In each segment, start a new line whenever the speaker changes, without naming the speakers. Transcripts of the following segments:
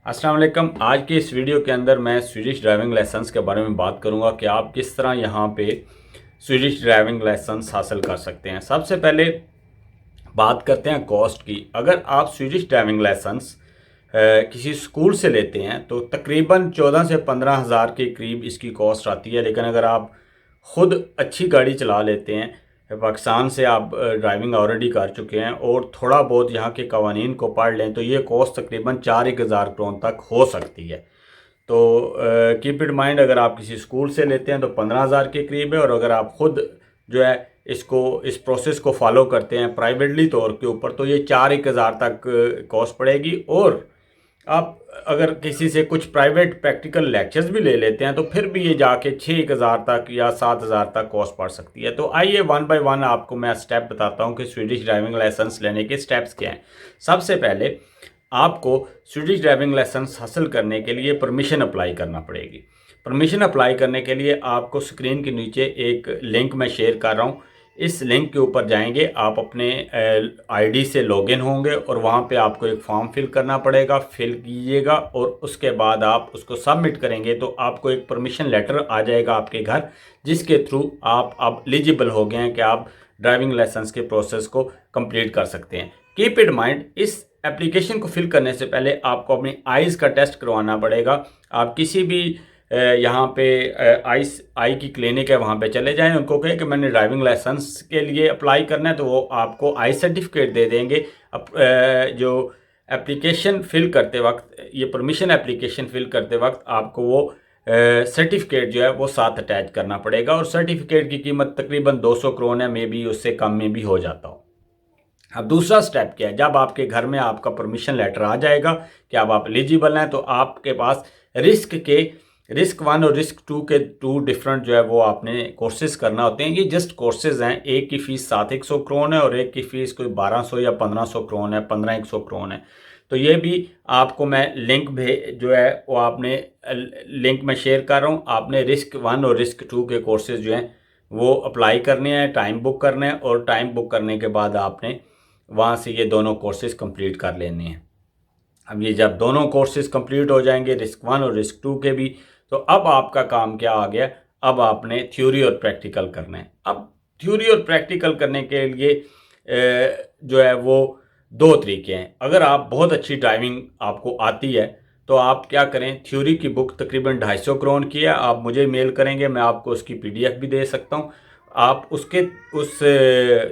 अस्सलाम वालेकुम। आज की इस वीडियो के अंदर मैं स्वीडिश ड्राइविंग लाइसेंस के बारे में बात करूंगा कि आप किस तरह यहाँ पे स्वीडिश ड्राइविंग लाइसेंस हासिल कर सकते हैं। सबसे पहले बात करते हैं कॉस्ट की। अगर आप स्वीडिश ड्राइविंग लाइसेंस किसी स्कूल से लेते हैं तो तकरीबन 14 से 15 हज़ार के करीब इसकी कॉस्ट आती है। लेकिन अगर आप ख़ुद अच्छी गाड़ी चला लेते हैं, पाकिस्तान से आप ड्राइविंग ऑलरेडी कर चुके हैं और थोड़ा बहुत यहाँ के कवानीन को पढ़ लें तो ये कॉस्ट तकरीबन 4-1 हज़ार करोड़ तक हो सकती है। तो कीप इट माइंड, अगर आप किसी स्कूल से लेते हैं तो 15 हज़ार के करीब है, और अगर आप ख़ुद जो है इस प्रोसेस को फॉलो करते हैं प्राइवेटली तौर के ऊपर तो ये 4-1 हज़ार तक कॉस्ट पड़ेगी। और आप अगर किसी से कुछ प्राइवेट प्रैक्टिकल लेक्चर्स भी ले लेते हैं तो फिर भी ये जाके 6-1 हज़ार तक या 7 हज़ार तक कॉस्ट पड़ सकती है। तो आइए वन बाय वन आपको मैं स्टेप बताता हूँ कि स्वीडिश ड्राइविंग लाइसेंस लेने के स्टेप्स क्या हैं। सबसे पहले आपको स्वीडिश ड्राइविंग लाइसेंस हासिल करने के लिए परमिशन अप्लाई करना पड़ेगी। परमिशन अप्लाई करने के लिए आपको स्क्रीन के नीचे एक लिंक मैं शेयर कर रहा हूँ, इस लिंक के ऊपर जाएंगे, आप अपने आईडी से लॉगिन होंगे और वहाँ पे आपको एक फॉर्म फिल करना पड़ेगा, फिल कीजिएगा और उसके बाद आप उसको सबमिट करेंगे तो आपको एक परमिशन लेटर आ जाएगा आपके घर, जिसके थ्रू आप अब एलिजिबल हो गए हैं कि आप ड्राइविंग लाइसेंस के प्रोसेस को कंप्लीट कर सकते हैं। कीप इट माइंड, इस एप्लीकेशन को फिल करने से पहले आपको अपनी आइज़ का टेस्ट करवाना पड़ेगा। आप किसी भी यहाँ पे आई की क्लिनिक है वहाँ पे चले जाएं, उनको कहें कि मैंने ड्राइविंग लाइसेंस के लिए अप्लाई करना है तो वो आपको आई सर्टिफिकेट दे देंगे। जो एप्लीकेशन फिल करते वक्त, ये परमिशन एप्लीकेशन फिल करते वक्त आपको वो सर्टिफिकेट जो है वो साथ अटैच करना पड़ेगा, और सर्टिफिकेट की कीमत तकरीबन 200 करोड़ है, मे बी उससे कम में भी हो जाता हो। अब दूसरा स्टेप क्या है, जब आपके घर में आपका परमिशन लेटर आ जाएगा कि अब आप एलिजिबल हैं तो आपके पास रिस्क 1 और रिस्क 2 के 2 डिफरेंट जो है वो आपने कोर्सेज करना होते हैं। ये जस्ट कोर्सेज हैं, एक की फ़ीस 700 करोड़ है और एक की फ़ीस कोई 1200 या 1500 करोड़ है, 1500 करोड़ है। तो ये भी आपको मैं लिंक जो है वो आपने लिंक में शेयर कर रहा हूँ। आपने रिस्क 1 और रिस्क 2 के कोर्सेज जो हैं वो अप्लाई करने हैं, टाइम बुक करने हैं, और टाइम बुक करने के बाद आपने वहाँ से ये दोनों कोर्सेज कंप्लीट कर लेने हैं। अब ये जब दोनों कोर्सेज कंप्लीट हो जाएंगे, रिस्क 1 और रिस्क 2 के भी, तो अब आपका काम क्या आ गया, अब आपने थ्योरी और प्रैक्टिकल करना है। अब थ्योरी और प्रैक्टिकल करने के लिए जो है वो 2 तरीके हैं। अगर आप बहुत अच्छी ड्राइविंग आपको आती है तो आप क्या करें, थ्योरी की बुक तकरीबन 250 करोड़ की है, आप मुझे मेल करेंगे, मैं आपको उसकी PDF भी दे सकता हूँ। आप उस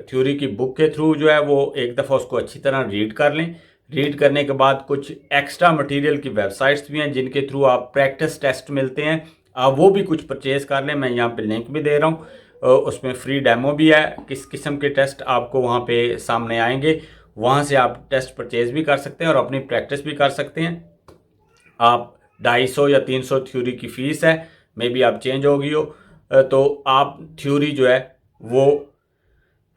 थ्योरी की बुक के थ्रू जो है वो एक दफ़ा उसको अच्छी तरह रीड कर लें। रीड करने के बाद कुछ एक्स्ट्रा मटेरियल की वेबसाइट्स भी हैं जिनके थ्रू आप प्रैक्टिस टेस्ट मिलते हैं, आप वो भी कुछ परचेज़ कर लें। मैं यहाँ पे लिंक भी दे रहा हूँ, उसमें फ्री डेमो भी है, किस किस्म के टेस्ट आपको वहाँ पे सामने आएंगे, वहाँ से आप टेस्ट परचेज़ भी कर सकते हैं और अपनी प्रैक्टिस भी कर सकते हैं। आप 250 या 300 थ्योरी की फ़ीस है, मे बी आप चेंज होगी हो, तो आप थ्योरी जो है वो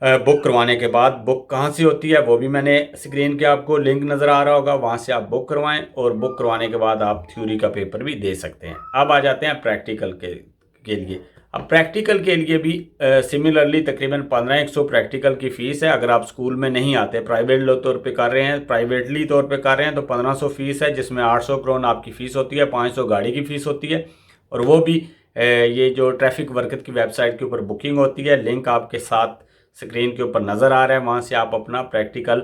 बुक करवाने के बाद, बुक कहाँ से होती है वो भी मैंने स्क्रीन के आपको लिंक नज़र आ रहा होगा, वहाँ से आप बुक करवाएं और बुक करवाने के बाद आप थ्योरी का पेपर भी दे सकते हैं। अब आ जाते हैं प्रैक्टिकल के लिए। अब प्रैक्टिकल के लिए भी सिमिलरली तकरीबन 1500 प्रैक्टिकल की फ़ीस है। अगर आप स्कूल में नहीं आते, प्राइवेटली तौर पे कर रहे हैं तो 1500 फ़ीस है, जिसमें 800 करोड़ आपकी फ़ीस होती है, 500 गाड़ी की फ़ीस होती है, और वो भी ये जो ट्रैफिक वर्कत की वेबसाइट के ऊपर बुकिंग होती है। लिंक आपके साथ स्क्रीन के ऊपर नज़र आ रहा है, वहाँ से आप अपना प्रैक्टिकल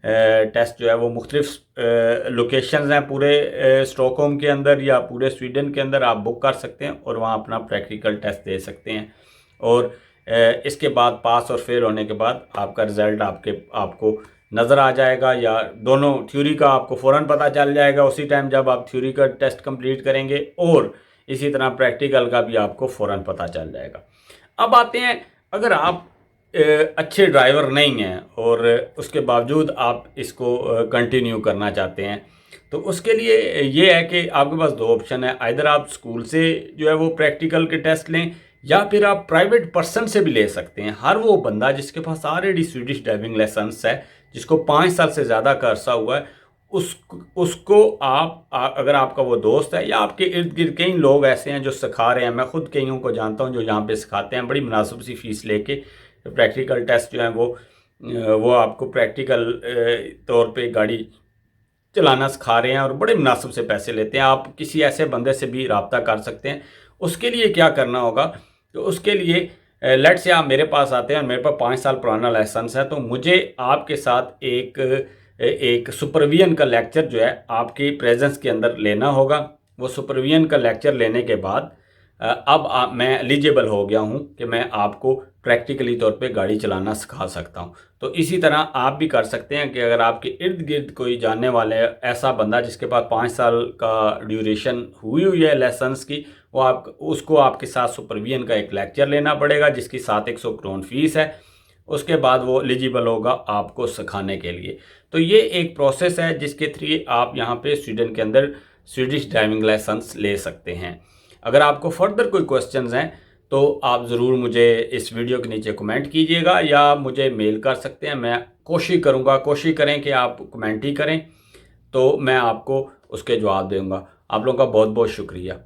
टेस्ट जो है वो मुख्तलिफ लोकेशंस हैं पूरे स्टॉकहोम के अंदर या पूरे स्वीडन के अंदर, आप बुक कर सकते हैं और वहाँ अपना प्रैक्टिकल टेस्ट दे सकते हैं। और इसके बाद पास और फेल होने के बाद आपका रिज़ल्ट आपको नज़र आ जाएगा, या दोनों थ्योरी का आपको फ़ौरन पता चल जाएगा उसी टाइम जब आप थ्योरी का टेस्ट कंप्लीट करेंगे, और इसी तरह प्रैक्टिकल का भी आपको फ़ौरन पता चल जाएगा। अब आते हैं, अगर आप अच्छे ड्राइवर नहीं हैं और उसके बावजूद आप इसको कंटिन्यू करना चाहते हैं, तो उसके लिए ये है कि आपके पास 2 ऑप्शन है। आइदर आप स्कूल से जो है वो प्रैक्टिकल के टेस्ट लें, या फिर आप प्राइवेट पर्सन से भी ले सकते हैं। हर वो बंदा जिसके पास ऑलरेडी स्वीडिश ड्राइविंग लाइसेंस है, जिसको 5 साल से ज़्यादा का अरसा हुआ है, उसको अगर आपका वो दोस्त है या आपके इर्द गिर्द कई लोग ऐसे हैं जो सिखा रहे हैं, मैं खुद कईयों को जानता हूँ जो यहाँ पे सिखाते हैं, बड़ी मुनासिब सी फ़ीस लेके प्रैक्टिकल टेस्ट जो है वो आपको प्रैक्टिकल तौर पे गाड़ी चलाना सिखा रहे हैं और बड़े मुनासिब से पैसे लेते हैं। आप किसी ऐसे बंदे से भी रब्ता कर सकते हैं। उसके लिए क्या करना होगा, तो उसके लिए लेट से आप मेरे पास आते हैं और मेरे पास 5 साल पुराना लाइसेंस है, तो मुझे आपके साथ एक सुपरविजन का लेक्चर जो है आपकी प्रेजेंस के अंदर लेना होगा। वो सुपरविजन का लेक्चर लेने के बाद अब मैं एलिजिबल हो गया हूँ कि मैं आपको प्रैक्टिकली तौर पे गाड़ी चलाना सिखा सकता हूँ। तो इसी तरह आप भी कर सकते हैं कि अगर आपके इर्द गिर्द कोई जानने वाले ऐसा बंदा जिसके पास 5 साल का ड्यूरेशन हुई है लाइसेंस की, वो उसको आपके साथ सुपरविजन का एक लेक्चर लेना पड़ेगा जिसकी 700 करोड़ फीस है। उसके बाद वो एलिजिबल होगा आपको सिखाने के लिए। तो ये एक प्रोसेस है जिसके थ्रू आप यहाँ पे स्वीडन के अंदर स्वीडिश ड्राइविंग लाइसेंस ले सकते हैं। अगर आपको फर्दर कोई क्वेश्चंस हैं तो आप ज़रूर मुझे इस वीडियो के नीचे कमेंट कीजिएगा या मुझे मेल कर सकते हैं। मैं कोशिश करें कि आप कमेंट ही करें तो मैं आपको उसके जवाब दूंगा। आप लोगों का बहुत बहुत शुक्रिया।